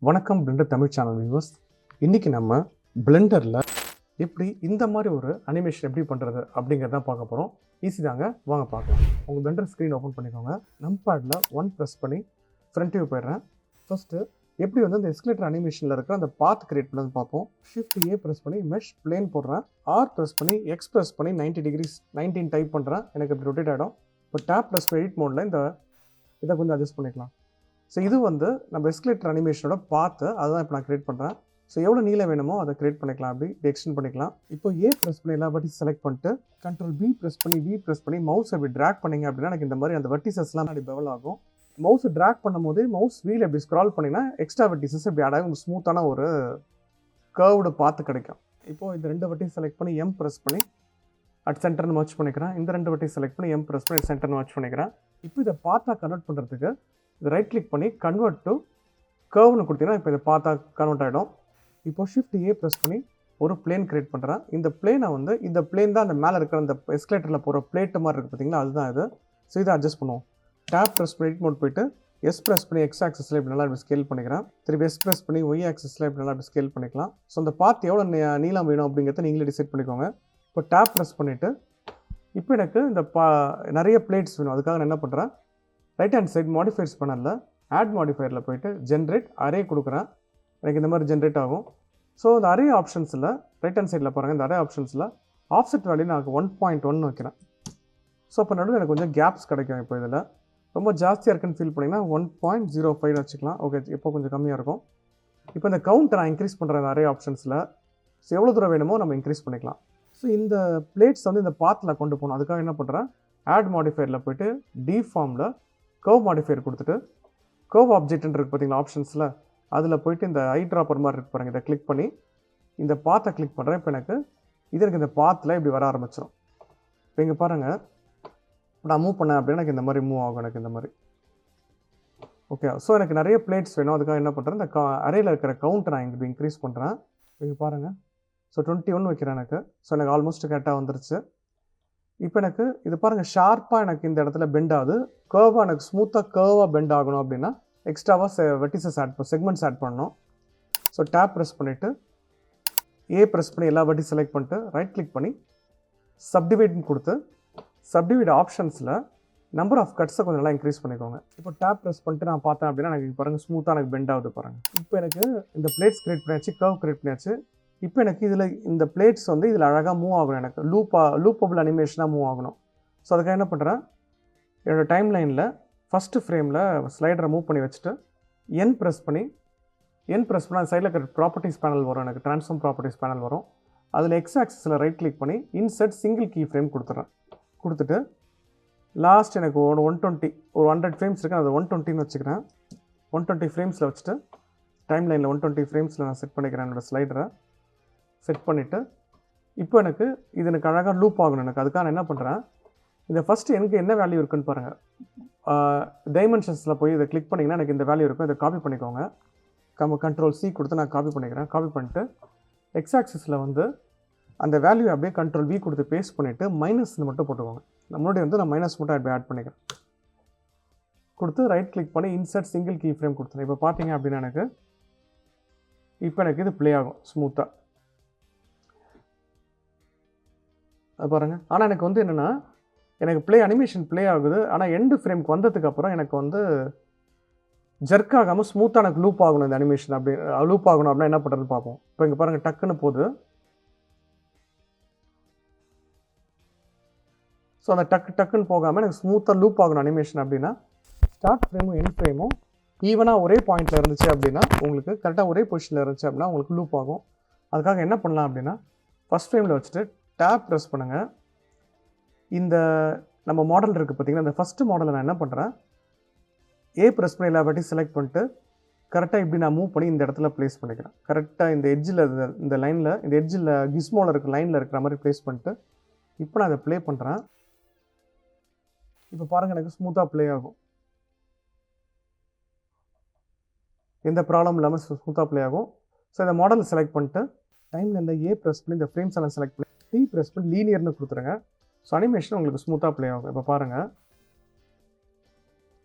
வணக்கம் Blender Tamil channel viewers. இன்றைக்கி நம்ம பிளெண்டரில் எப்படி இந்த மாதிரி ஒரு அனிமேஷன் எப்படி பண்ணுறது அப்படிங்கிறத பார்க்க போகிறோம். ஈஸி தாங்க, வாங்க பார்க்கலாம். உங்கள் பிளெண்டர் ஸ்க்ரீன் ஓப்பன் பண்ணிக்கோங்க. நம்பேடில் 1 ப்ரெஸ் பண்ணி ஃப்ரண்ட் வியூ போயிடுறேன். ஃபஸ்ட்டு எப்படி வந்து அந்த எஸ்கலேட்டர் அனிமேஷனில் இருக்கிற அந்த பாத் கிரியேட் பண்ணது பார்ப்போம். ஷிஃப்ட் ஏ ப்ரெஸ் பண்ணி மெஷ் பிளேன் போடுறேன். ஆர் ப்ரெஸ் பண்ணி எக்ஸ் ப்ரெஸ் பண்ணி 90 டிகிரிஸ் 19 டைப் பண்ணுறேன். எனக்கு இப்படி ரொட்டேட் ஆகிடும். இப்போ டேப் ப்ரெஸ் பண்ணி எடிட் மோடில் இந்த இதை கொஞ்சம் அட்ஜஸ்ட் பண்ணிக்கலாம். ஸோ இது வந்து நம்ம எஸ்கலேட்டர் அனிமேஷனோட பார்த்து அதுதான் இப்போ நான் கிரியேட் பண்ணுறேன். ஸோ எவ்வளோ நீளம் வேணுமோ அதை கிரியேட் பண்ணிக்கலாம், அப்படி எக்ஸ்டெண்ட் பண்ணிக்கலாம். இப்போ ஏ ப்ரெஸ் பண்ணி எல்லா வர்ட்டிஸ் செலக்ட் பண்ணிட்டு கண்ட்ரோல் பி ப்ரெஸ் பண்ணி வி ப்ரெஸ் பண்ணி மவுஸ் அப்படி ட்ராக் பண்ணிங்க அப்படின்னா எனக்கு இந்த மாதிரி அந்த வர்ட்டிசஸ்லாம் அப்படி பெவல் ஆகும். மவுஸ் ட்ராக் பண்ணும்போது மவுஸ் வீல் எப்படி ஸ்க்ரால் பண்ணிங்கன்னா எக்ஸ்ட்ரா வர்ட்டிசஸ் இப்படி அழகாக ஸ்மூத்தான ஒரு கர்வ்டு பார்த்து கிடைக்கும். இப்போது இந்த 2 வர்ட்டிஸ் செலக்ட் பண்ணி எம் ப்ரெஸ் பண்ணி அட் சென்டர்னு வாட்ச் பண்ணிக்கிறேன். இந்த 2 வர்ட்டிஸ் செலக்ட் பண்ணி எம் ப்ரெஸ் பண்ணி சென்டர்னு வாட்ச் பண்ணிக்கிறேன். இப்போ இதை பார்த்தா கன்வெர்ட் பண்ணுறதுக்கு இது ரைட் கிளிக் பண்ணி கன்வெர்ட் டு கர்வ்னு கொடுத்தீங்கன்னா இப்போ இதை பார்த்தா கன்வெர்ட் ஆகிடும். இப்போ ஷிஃப்ட் ஏ ப்ரெஸ் பண்ணி ஒரு பிளேன் கிரியேட் பண்ணுறேன். இந்த பிளேனை வந்து இந்த பிளேன் தான் அந்த மேலே இருக்கிற அந்த எஸ்கலேட்டரில் போகிற பிளேட்டு மாதிரி இருக்குது பார்த்தீங்களா, அதுதான் இது. ஸோ இதை அட்ஜஸ்ட் பண்ணுவோம். டேப் ப்ரெஸ் பண்ணி எடிட் மோட் போயிட்டு எஸ் ப்ரெஸ் பண்ணி எக்ஸ் ஆக்சஸில் இப்படி நல்லா இப்படி ஸ்கேல் பண்ணிக்கிறேன். திருப்பி எஸ் ப்ரெஸ் பண்ணி ஒய் ஆக்சஸில் இப்படி நல்லா இப்படி ஸ்கேல் பண்ணிக்கலாம். ஸோ அந்த பார்த்து எவ்வளோ நீளம் வேணும் அப்படிங்கிறத நீங்களே டிசைட் பண்ணிக்கோங்க. இப்போ டேப் ப்ரெஸ் பண்ணிவிட்டு இப்போ எனக்கு இந்த நிறைய பிளேட்ஸ் வேணும். அதுக்காக நான் என்ன பண்ணுறேன், ரைட் ஹேண்ட் சைட் மாடிஃபைர்ஸ் பண்ணல ஆட் மாடிஃபையரில் போய்ட்டு ஜென்ரேட் அரே கொடுக்குறேன். எனக்கு இந்த மாதிரி ஜென்ரேட் ஆகும். ஸோ இந்த அரே ஆப்ஷன்ஸில் ரைட் ஹேண்ட் சைடில் பாருங்கள், இந்த அரே ஆப்ஷன்ஸில் ஆஃப்செட் வேல்யூ நான் 1.1 வைக்கிறேன். ஸோ அப்போ நடுவில் எனக்கு கொஞ்சம் கேப்ஸ் கிடைக்கும். இப்போ இதில் ரொம்ப ஜாஸ்தியாக இருக்குன்னு ஃபீல் பண்ணிங்கன்னா 1.05 வச்சுக்கலாம். ஓகே, இப்போ கொஞ்சம் கம்மியாக இருக்கும். இப்போ இந்த கவுண்ட்டை நான் இன்க்ரீஸ் பண்ணுறேன் இந்த அரே ஆப்ஷன்ஸில். ஸோ எவ்வளோ தூரம் வேணுமோ நம்ம இன்க்ரீஸ் பண்ணிக்கலாம். ஸோ இந்த பிளேட்ஸ் வந்து இந்த பாத்தில் கொண்டு போகணும். அதுக்காக என்ன பண்ணுறேன், ஆட் மாடிஃபையரில் போய்ட்டு டிஃபார்மில் கர்வ் மாடிஃபையர் கொடுத்துட்டு கர்வ் ஆப்ஜெக்ட்னு இருக்குது பார்த்தீங்களா ஆப்ஷன்ஸில், அதில் போய்ட்டு இந்த ஐ ட்ராப்பர் மாதிரி இருக்கு பாருங்கள், இதை கிளிக் பண்ணி இந்த பாத்தை கிளிக் பண்ணுறேன். இப்போ எனக்கு இது எனக்கு இந்த பாத்தில் இப்படி வர ஆரம்பிச்சிடும். இப்போ இங்கே பாருங்கள், நான் மூவ் பண்ணேன் அப்படின்னா எனக்கு இந்த மாதிரி மூவ் ஆகும், எனக்கு இந்த மாதிரி. ஓகே, ஸோ எனக்கு நிறைய பிளேட்ஸ் வேணும். அதுக்காக என்ன பண்ணுறேன், இந்த அரேயில் இருக்கிற கவுண்ட்டை நான் இங்கே இன்க்ரீஸ் பண்ணுறேன். இங்கே பாருங்கள், ஸோ 21 வைக்கிறேன் எனக்கு. ஸோ எனக்கு ஆல்மோஸ்ட் கரெக்டாக வந்துருச்சு. இப்போ எனக்கு இது பாருங்கள், ஷார்ப்பாக எனக்கு இந்த இடத்துல பெண்ட் ஆகுது. கர்வாக எனக்கு ஸ்மூத்தாக கர்வாக பெண்ட் ஆகணும் அப்படின்னா எக்ஸ்ட்ராவாக வெர்டிசஸ் செக்மெண்ட்ஸ் ஆட் பண்ணணும். ஸோ டேப் ப்ரெஸ் பண்ணிவிட்டு ஏ ப்ரெஸ் பண்ணி எல்லா வெர்டிஸ் செலக்ட் பண்ணிட்டு ரைட் கிளிக் பண்ணி சப்டிவைட்னு கொடுத்து சப்டிவைட் ஆப்ஷன்ஸில் நம்பர் ஆஃப் கட்ஸை கொஞ்சம் நல்லா இன்க்ரீஸ் பண்ணிக்கோங்க. இப்போ டேப் ப்ரெஸ் பண்ணிட்டு நான் பார்த்தேன் அப்படின்னா எனக்கு பாருங்கள் ஸ்மூத்தாக எனக்கு பெண்ட் ஆகுது பாருங்கள். இப்போ எனக்கு இந்த பிளேட்ஸ் கிரியேட் பண்ணியாச்சு, கர்வ் கிரியேட் பண்ணியாச்சு. இப்போ எனக்கு இதில் இந்த பிளேட்ஸ் வந்து இதில் அழகாக மூவ் ஆகணும், எனக்கு லூப்பபிள் அனிமேஷனாக மூவ் ஆகணும். ஸோ அதுக்காக என்ன பண்ணுறேன், என்னோடய டைம் லைனில் ஃபஸ்ட்டு ஃப்ரேமில் ஸ்லைடரை மூவ் பண்ணி வச்சுட்டு என் ப்ரெஸ் பண்ணால் சைடில் இருக்கிற ப்ராப்பர்ட்டிஸ் பேனல் வரும், எனக்கு ட்ரான்ஸ்ஃபார்ம் ப்ராப்பர்ட்டிஸ் பேனல் வரும். அதில் எக்ஸ் ஆக்சிஸில் ரைட் கிளிக் பண்ணி இன்சர்ட் சிங்கிள் கீ ஃப்ரேம் கொடுத்துட்றேன். கொடுத்துட்டு லாஸ்ட் எனக்கு ஒரு 120 ஒரு 100 ஃப்ரேம்ஸ் இருக்குது, அதை 120ன்னு வச்சுக்கிறேன். 120 ஃப்ரேம்ஸில் வச்சுட்டு டைம் லைனில் 120 ஃப்ரேம்ஸில் நான் செட் பண்ணிக்கிறேன் என்னோடய ஸ்லைடரை. செட் பண்ணிவிட்டு இப்போ எனக்கு இது எனக்கு அழகாக லூப் ஆகணும். எனக்கு அதுக்காக நான் என்ன பண்ணுறேன், இந்த ஃபஸ்ட்டு எனக்கு என்ன வேல்யூ இருக்குன்னு பாருங்கள். டைமென்ஷன்ஸில் போய் இதை கிளிக் பண்ணிங்கன்னா எனக்கு இந்த வேல்யூ இருக்கும். இதை காப்பி பண்ணிக்கோங்க. கண்ட்ரோல் சி கொடுத்து நான் காப்பி பண்ணிக்கிறேன். காப்பி பண்ணிட்டு எக்ஸ் ஆக்சிஸில் வந்து அந்த வேல்யூ அப்படியே கண்ட்ரோல் வி கொடுத்து பேஸ்ட் பண்ணிவிட்டு மைனஸ்ன்னு மட்டும் போட்டுக்கோங்க. முன்னாடி வந்து நான் மைனஸ் மட்டும் அப்படியே ஆட் பண்ணிக்கிறேன். கொடுத்து ரைட் கிளிக் பண்ணி இன்சர்ட் சிங்கிள் கீ ஃப்ரேம் கொடுத்துறேன். இப்போ பார்த்தீங்க அப்படின்னா எனக்கு இப்போ எனக்கு இது ப்ளே ஆகும் ஸ்மூத்தாக. அது பாருங்கள். ஆனால் எனக்கு வந்து என்னென்னா, எனக்கு அனிமேஷன் ப்ளே ஆகுது. ஆனால் எண்டு ஃப்ரேம்க்கு வந்ததுக்கப்புறம் எனக்கு வந்து ஜர்க் ஆகாமல் ஸ்மூத்தாக எனக்கு லூப் ஆகணும். இந்த அனிமேஷன் அப்படி லூப் ஆகணும் அப்படின்னா என்ன பண்ணுறதுன்னு பார்ப்போம். இப்போ இங்கே பாருங்கள், டக்குன்னு போகுது. ஸோ அந்த டக்குன்னு போகாமல் எனக்கு ஸ்மூத்தாக லூப் ஆகணும் அனிமேஷன் அப்படின்னா ஸ்டார்ட் ஃப்ரேமும் எண்ட் ஃப்ரேமும் ஈவனாக ஒரே பாயிண்ட்டில் இருந்துச்சு அப்படின்னா உங்களுக்கு கரெக்டாக ஒரே பொசிஷனில் இருந்துச்சு அப்படின்னா உங்களுக்கு லூப் ஆகும். அதுக்காக என்ன பண்ணலாம் அப்படின்னா ஃபஸ்ட் ஃப்ரேமில் வச்சுட்டு டேப் ப்ரெஸ் பண்ணுங்கள். இந்த நம்ம மாடல் இருக்குது பார்த்தீங்கன்னா, இந்த ஃபஸ்ட்டு மாடலை நான் என்ன பண்ணுறேன், ஏ ப்ரெஸ் பண்ணி எல்லா வாட்டி செலக்ட் பண்ணிட்டு கரெக்டாக இப்படி நான் மூவ் பண்ணி இந்த இடத்துல ப்ளேஸ் பண்ணிக்கிறேன். கரெக்டாக இந்த எட்ஜில் இந்த லைனில் இந்த எட்ஜில் கிஸ்மோவில் இருக்கிற லைனில் இருக்கிற மாதிரி ப்ளேஸ் பண்ணிட்டு இப்போ நான் அதை ப்ளே பண்ணுறேன். இப்போ பாருங்கள், எனக்கு ஸ்மூத்தாக ப்ளே ஆகும், எந்த ப்ராப்ளம் இல்லாமல் ஸ்மூத்தாக ப்ளே ஆகும். ஸோ இந்த மாடலை செலக்ட் பண்ணிட்டு டைம் லைனில் ஏ ப்ரெஸ் பண்ணி இந்த ஃப்ரேம்ஸ் எல்லாம் செலக்ட் பண்ணி டி ப்ரெஸ் பண்ணி லீனியர்னு கொடுத்துருங்க. ஸோ அனிமேஷன் உங்களுக்கு ஸ்மூத்தாக ப்ளே ஆகும். இப்போ பாருங்கள்,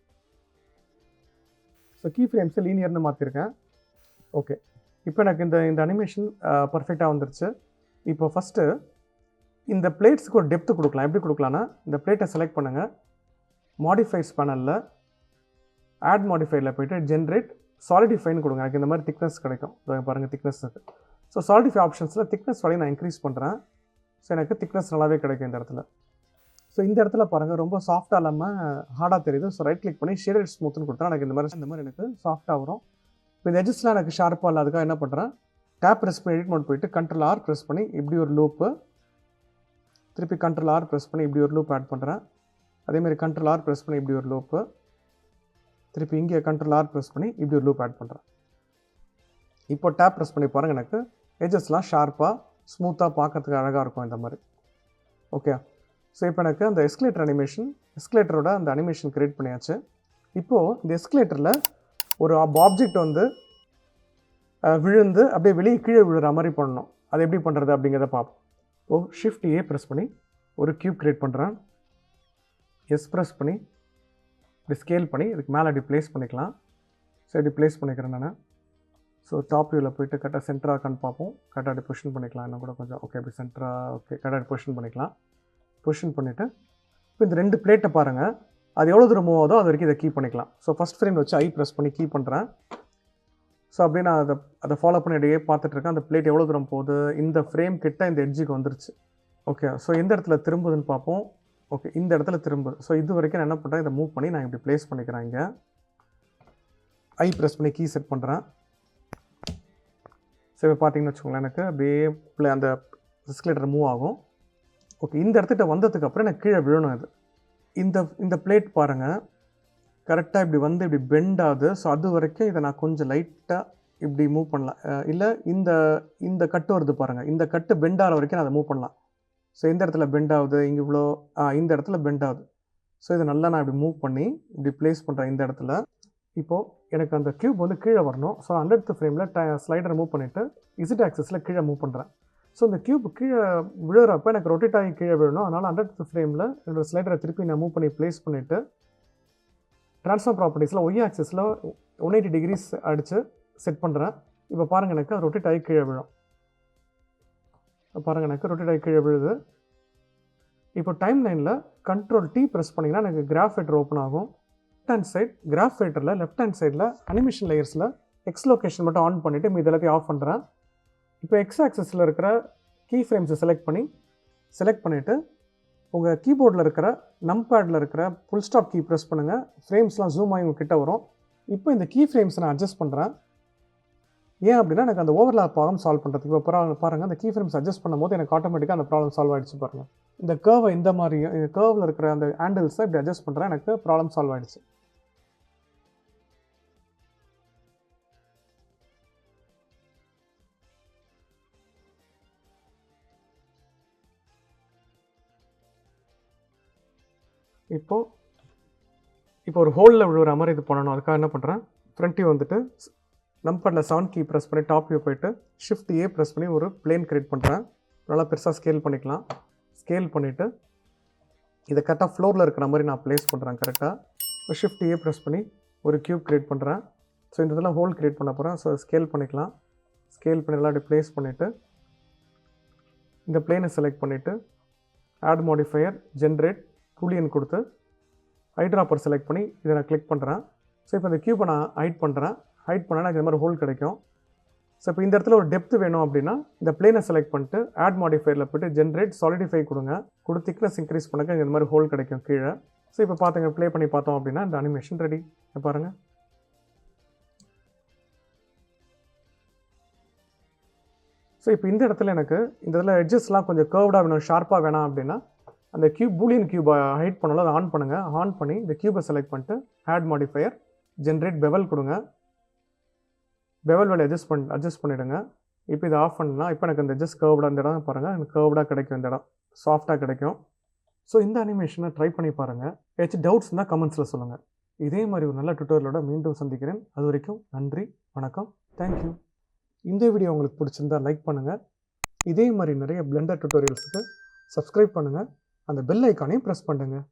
ஸோ கீ ஃப்ரேம்ஸை லீனியர்னு மாற்றிருக்கேன். ஓகே, இப்போ எனக்கு இந்த அனிமேஷன் பர்ஃபெக்டாக வந்துருச்சு. இப்போ ஃபஸ்ட்டு இந்த பிளேட்ஸ்க்கு ஒரு டெப்த்து கொடுக்கலாம். எப்படி கொடுக்கலான்னா, இந்த பிளேட்டை செலக்ட் பண்ணுங்கள். மாடிஃபைஸ் பேனலில் ஆட் மாடிஃபையரில் போய்ட்டு ஜென்ரேட் சாலிடிஃபைன்னு கொடுங்க. எனக்கு இந்த மாதிரி திக்னஸ் கிடைக்கும். பாருங்கள், திக்னஸ் இருக்குது. ஸோ சாலிடிஃபை ஆப்ஷன்ஸில் திக்னஸ் வரையும் நான் இன்க்ரீஸ் பண்ணுறேன். ஸோ எனக்கு திக்னஸ் நல்லாவே கிடைக்கும் இந்த இடத்துல. ஸோ இந்த இடத்துல பாருங்கள், ரொம்ப சாஃப்டாக இல்லாமல் ஹார்டாக தெரியுது. ஸோ ரைட் கிளிக் பண்ணி ஷேடட் ஸ்மூத்னு கொடுத்தா எனக்கு இந்த மாதிரி எனக்கு சாஃப்டாக வரும். இப்போ இந்த எஜஸ்லாம் எனக்கு ஷார்ப்பாக இல்லாததுக்காக என்ன பண்ணுறேன், டேப் ப்ரெஸ் பண்ணி எடிட் மோட் போய்ட்டு Ctrl+R ப்ரெஸ் பண்ணி இப்படி ஒரு லூப்பு, திருப்பி Ctrl+R ப்ரெஸ் பண்ணி இப்படி ஒரு லூப் ஆட் பண்ணுறேன். அதேமாதிரி Ctrl+R ப்ரெஸ் பண்ணி இப்படி ஒரு லூப்பு, திருப்பி இங்கே Ctrl+R ப்ரெஸ் பண்ணி இப்படி ஒரு லூப் ஆட் பண்ணுறேன். இப்போ டேப் ப்ரெஸ் பண்ணி பாருங்கள், எனக்கு எஜஸ்லாம் ஷார்ப்பாக ஸ்மூத்தாக பார்க்கறதுக்கு அழகாக இருக்கும் இந்த மாதிரி. ஓகே, ஸோ இப்போ எனக்கு அந்த எஸ்கலேட்டர் அனிமேஷன், எஸ்கலேட்டரோட அந்த அனிமேஷன் க்ரியேட் பண்ணியாச்சு. இப்போது இந்த எஸ்கலேட்டரில் ஒரு ஆப்ஜெக்ட் வந்து விழுந்து அப்படியே வெளியே கீழே விழுற மாதிரி பண்ணணும். அது எப்படி பண்ணுறது அப்படிங்கிறத பார்ப்போம். இப்போது Shift A ப்ரெஸ் பண்ணி ஒரு க்யூப் க்ரியேட் பண்ணுறேன். எஸ் ப்ரெஸ் பண்ணி இப்படி ஸ்கேல் பண்ணி இதுக்கு மேலே அப்படி ப்ளேஸ் பண்ணிக்கலாம். ஸோ இப்படி ப்ளேஸ் பண்ணிக்கிறேன் நான். ஸோ டாப் வியூவில் போய்ட்டு கரெக்டாக சென்டராக இருக்கான்னு பார்ப்போம். கரெக்டாக அப்படி பொசிஷன் பண்ணிக்கலாம். இன்னும் கூட கொஞ்சம் ஓகே, அப்படி சென்டராக ஓகே, கரெக்டாக பொசிஷன் பண்ணிக்கலாம். பொசிஷன் பண்ணிவிட்டு இப்போ இந்த 2 பிளேட்டை பாருங்கள், அது எவ்வளோ தூரம் மூவ் ஆகுதோ அது வரைக்கும் இதை கீப் பண்ணிக்கலாம். ஸோ ஃபஸ்ட் ஃப்ரேம் வச்சு ஐ ப்ரெஸ் பண்ணி கீப் பண்ணுறேன். ஸோ அப்படியே நான் அதை ஃபாலோ பண்ணி இடையே பார்த்துட்ருக்கேன். அந்த பிளேட் எவ்வளோ தூரம் போகுது, இந்த ஃப்ரேம் கிட்ட இந்த எட்ஜுக்கு வந்துருச்சு. ஓகே, ஸோ எந்த இடத்துல திரும்புதுன்னு பார்ப்போம். ஓகே, இந்த இடத்துல திரும்புது. ஸோ இது வரைக்கும் நான் என்ன பண்ணுறேன், இதை மூவ் பண்ணி நான் இப்படி ப்ளேஸ் பண்ணிக்கிறேன். இங்கே ஐ ப்ரெஸ் பண்ணி கீ செட் பண்ணுறேன். ஸோ இப்போ பார்த்தீங்கன்னு வச்சுக்கோங்களேன், எனக்கு அப்படியே அந்த எஸ்கலேட்டர் மூவ் ஆகும். ஓகே, இந்த இடத்துக்கிட்ட வந்ததுக்கப்புறம் எனக்கு கீழே விழணும். இது இந்த பிளேட் பாருங்கள், கரெக்டாக இப்படி வந்து இப்படி பெண்ட் ஆகுது. ஸோ அது வரைக்கும் இதை நான் கொஞ்சம் லைட்டாக இப்படி மூவ் பண்ணலாம். இல்லை இந்த கட்டு வருது பாருங்கள், இந்த கட்டு பெண்ட் ஆகிற வரைக்கும் நான் அதை மூவ் பண்ணலாம். ஸோ இந்த இடத்துல பெண்ட் ஆகுது, இங்கே இவ்வளோ இந்த இடத்துல பெண்ட் ஆகுது. ஸோ இதை நல்லா நான் இப்படி மூவ் பண்ணி இப்படி ப்ளேஸ் பண்ணுறேன் இந்த இடத்துல. இப்போது எனக்கு அந்த க்யூப் வந்து கீழே வரணும். ஸோ 100th ஃப்ரேமில் ஸ்லைடரை மூவ் பண்ணிவிட்டு இசட் ஆக்சஸில் கீழே மூவ் பண்ணுறேன். ஸோ இந்த க்யூப் கீழே விழுறப்ப எனக்கு ரொட்டேட் ஆகி கீழே விழணும். அதனால் 100th ஃப்ரேமில் என்னோடய ஸ்லைடரை திருப்பி நான் மூவ் பண்ணி ப்ளேஸ் பண்ணிவிட்டு ட்ரான்ஸ்ஃபார்ம் ப்ராப்பர்ட்டிஸில் ஒய் ஆக்சஸில் 180 டிகிரிஸ் அடித்து செட் பண்ணுறேன். இப்போ பாருங்கள், எனக்கு ரொட்டேட் ஆகி கீழே விழும். பாருங்கள், எனக்கு ரொட்டேட் ஆகி கீழே விழுது. இப்போ டைம் லைனில் Ctrl+T ப்ரெஸ் பண்ணிங்கன்னா எனக்கு கிராஃப் ஃபைட்டர் ஓப்பன் ஆகும். லெஃப்ட் ஹேண்ட் சைட் கிராஃப் ஃபைட்டரில் லெஃப்ட் ஹேண்ட் சைடில் அனிமேஷன் லேயர்ஸில் எக்ஸ் லொக்கேஷன் மட்டும் ஆன் பண்ணிவிட்டு மீது எல்லாத்தையும் ஆஃப் பண்ணுறேன். இப்போ எக்ஸ் ஆக்சஸில் இருக்கிற கீ ஃப்ரேம்ஸை செலக்ட் பண்ணிவிட்டு உங்கள் கீபோர்டில் இருக்கிற நம்பேடில் இருக்கிற ஃபுல் ஸ்டாப் கீ ப்ரெஸ் பண்ணுங்கள். ஃப்ரேம்ஸ்லாம் ஜூம் ஆகி உங்கள் கிட்ட வரும். இப்போ இந்த கீ ஃப்ரேம்ஸை நான் அட்ஜஸ்ட் பண்ணுறேன். ஏன் அப்படின்னா எனக்கு அந்த ஓவர்லாப் ப்ராப்ளம் சால்வ் பண்ணுறதுக்கு. இப்போ பாருங்கள், அந்த கீ ஃப்ரேம்ஸ் அட்ஜஸ்ட் பண்ணும்போது எனக்கு ஆட்டோமேட்டிக்காக அந்த ப்ராப்ளம் சால்வ் ஆகிடுச்சு பாருங்கள். இந்த கர்வை இந்த மாதிரி கர்வில் இருக்கிற அந்த ஹேண்டில்ஸை இப்படி அட்ஜஸ்ட் பண்ணுறேன், எனக்கு ப்ராப்ளம் சால்வ் ஆகிடுச்சு. இப்போ ஒரு ஹோலில் விழுற மாதிரி இது பண்ணணும். அதுக்காக என்ன பண்ணுறேன், ஃப்ரண்ட் வியூ வந்துட்டு நம்பரில் 7 கீ ப்ரெஸ் பண்ணி டாப் வியூ போய்ட்டு Shift A ப்ரெஸ் பண்ணி ஒரு பிளேன் க்ரியேட் பண்ணுறேன். நல்லா பெருசாக ஸ்கேல் பண்ணிக்கலாம். ஸ்கேல் பண்ணிவிட்டு இதை கரெக்டாக ஃப்ளோரில் இருக்கிற மாதிரி நான் ப்ளேஸ் பண்ணுறேன் கரெக்டாக. இப்போ Shift A ப்ரெஸ் பண்ணி ஒரு க்யூப் க்ரியேட் பண்ணுறேன். ஸோ இந்த இதெல்லாம் ஹோல் க்ரியேட் பண்ண போகிறேன். ஸோ ஸ்கேல் பண்ணிக்கலாம். ஸ்கேல் பண்ணி நல்லா அப்படி ப்ளேஸ் பண்ணிவிட்டு இந்த பிளேனை செலக்ட் பண்ணிவிட்டு ஆட் மாடிஃபையர் ஜென்ரேட் பூலியன் கொடுத்து ஐட்ராப்பர் செலக்ட் பண்ணி இதை நான் கிளிக் பண்ணுறேன். ஸோ இப்போ இந்த க்யூப்பை நான் ஹைட் பண்ணுறேன். ஹைட் பண்ணால் எனக்கு இந்த மாதிரி ஹோல் கிடைக்கும். ஸோ இப்போ இந்த இடத்துல ஒரு டெப்த் வேணும் அப்படின்னா இந்த பிளேனை செலக்ட் பண்ணிட்டு ஆட் மாடிஃபையரில் போய்ட்டு ஜென்ரேட் சாலிடிஃபை கொடுங்க. திக்னஸ் இன்க்ரீஸ் பண்ணக்க இந்த மாதிரி ஹோல் கிடைக்கும் கீழே. ஸோ இப்போ பார்த்துங்க, ப்ளே பண்ணி பார்த்தோம் அப்படின்னா இந்த அனிமேஷன் ரெடி. பாருங்கள், ஸோ இப்போ இந்த இடத்துல எனக்கு இந்த இதில் எட்ஜஸ்லாம் கொஞ்சம் கர்வ்டாக வேணும், ஷார்ப்பாக வேணாம் அப்படின்னா அந்த பூலியன் க்யூபை ஹைட் பண்ணலாம். அதை ஆன் பண்ணுங்கள். ஆன் பண்ணி இந்த க்யூபை செலக்ட் பண்ணிட்டு ஆட் மாடிஃபையர் ஜென்ரேட் பெவல் கொடுங்க. பெவல் வேலை அட்ஜஸ்ட் பண்ணிவிடுங்க. இப்போ இதை ஆஃப் பண்ணலாம். இப்போ எனக்கு அந்த எட்ஜஸ் கர்வ்டாக இந்த இடம் பாருங்கள், எனக்கு கர்வ்டாக கிடைக்கும், இந்த இடம் சாஃப்டாக கிடைக்கும். ஸோ இந்த அனிமேஷனை ட்ரை பண்ணி பாருங்கள். ஏதாச்சும் டவுட்ஸ் இருந்தால் கமெண்ட்ஸில் சொல்லுங்கள். இதே மாதிரி ஒரு நல்ல டுட்டோரியலோட மீண்டும் சந்திக்கிறேன். அது வரைக்கும் நன்றி, வணக்கம், தேங்க்யூ. இந்த வீடியோ உங்களுக்கு பிடிச்சிருந்தா லைக் பண்ணுங்கள். இதே மாதிரி நிறைய பிளெண்டர் டுட்டோரியல்ஸுக்கு சப்ஸ்கிரைப் பண்ணுங்கள். அந்த பெல் ஐக்கானையும் ப்ரெஸ் பண்ணுங்கள்.